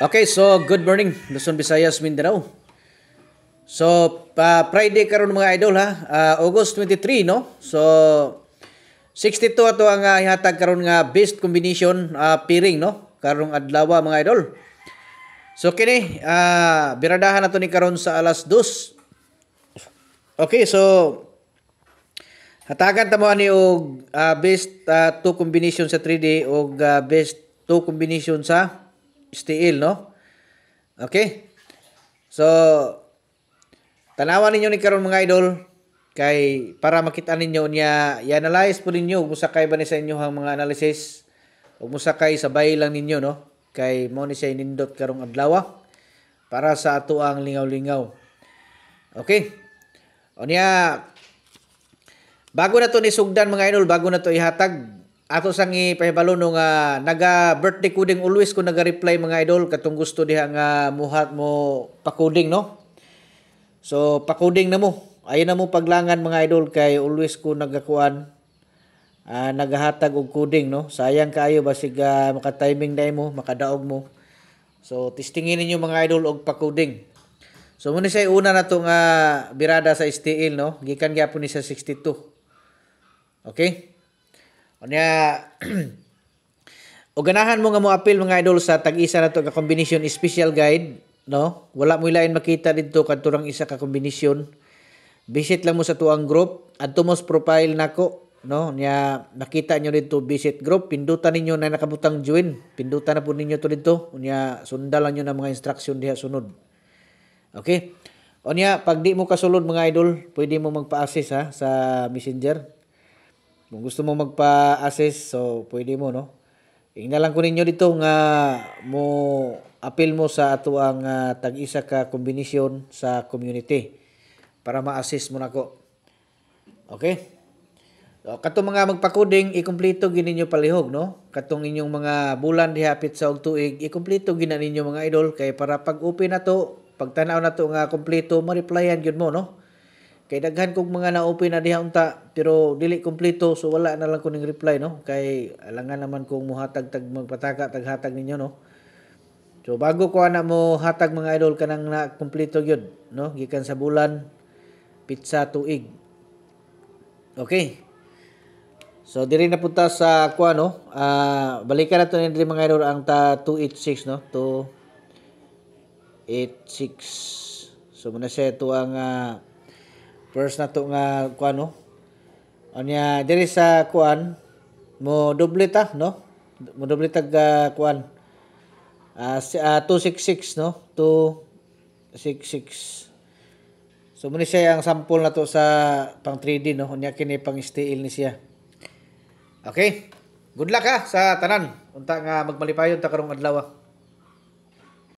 Okay, so good morning, Luzon, Visayas, Mindanao. So, Friday karon mga idol ha, August 23, no? So, 62 ato ang ihatag karon nga best combination pairing, no? Karong adlaw mga idol. So, kini, biradahan nato ni karon sa alas 2. Okay, so, hatagan ta mo ani og best 2 combination sa 3D og best 2 combination sa steel, no? Okay? So, tanawan ninyo ni karon mga idol kay para makita ninyo niya i-analyze po ninyo kung sakay ba ni sa inyo ang mga analysis o musakay sabay lang ninyo, no? Kay mo ni siya nindot karong adlaw para sa ato ang lingaw-lingaw. Okay? O niya, bago na to ni sugdan mga idol, bago na to ihatag, ato sang ipahibalo no nga naga-birthday coding always ko naga-reply mga idol katong gusto diha nga muhat mo pa-coding, no? So, pa-coding na mo. Ayun na mo paglangan mga idol kay always ko nagakuan nagahatag og coding, no? Sayang kaayo basig maka-timing na mo, makadaog mo. So, testingin ninyo mga idol og pa-coding. So, muna siya una na to nga birada sa STL, no? Gikan gyapon ni sa 62. Okay? Unya o ganahan mo nga mo appeal mga idol sa tag-isa na to ka combination special guide, no? Wala mo ilain makita dito kadto rang isa ka combination. Visit lang mo sa tuang group, adto mo sa profile nako, no? Nya nakita nyo dito visit group, pindutan ninyo na nakabutang join. Pindutan na po ninyo to dito. Unya sundan lang nyo na mga instruction diha sunod. Okay? Unya pag di mo kasulod mga idol, pwede mo magpa-assist ha sa Messenger. Kung gusto mo magpa-assist, so pwede mo, no? Ingnalan ko ninyo dito nga mo appeal mo sa ato ang tag-isa ka kombinasyon sa community para ma-assist mo nako. Okay? So, katong mga magpa-coding, ikumpleto gid ninyo palihog, no? Katong inyong mga bulan dihapit sa og tuig, ikumpleto gid na ninyo mga idol kay para pag open na to, pag tanaw na to nga kompleto, ma-replyan gyud mo, no? Kay daghan kog mga na-open na diha unta pero dili kompleto, so wala na lang ko ning reply, no? Kay alangan naman kong muhatag tag magpataka taghatag ninyo, no? So bago ko ana mo hatag mga idol kanang na kompleto gyud, no? Gikan sa bulan pizza tuig. Okay. So diri na punta sa kuha, no? Balikan nato ni diri mga idol ang 286, no? 286. So muna siya ito ang first na to nga kuan, no? Anya diri sa kuan mo doble ta, no? Mo doble tag kuan. 266, no? 266. So muna siya ang sample na to sa pang 3D, no? Unya kini pang STL ni siya. Okay? Good luck ha sa tanan. Unta nga magmalipayon ta karong adlaw.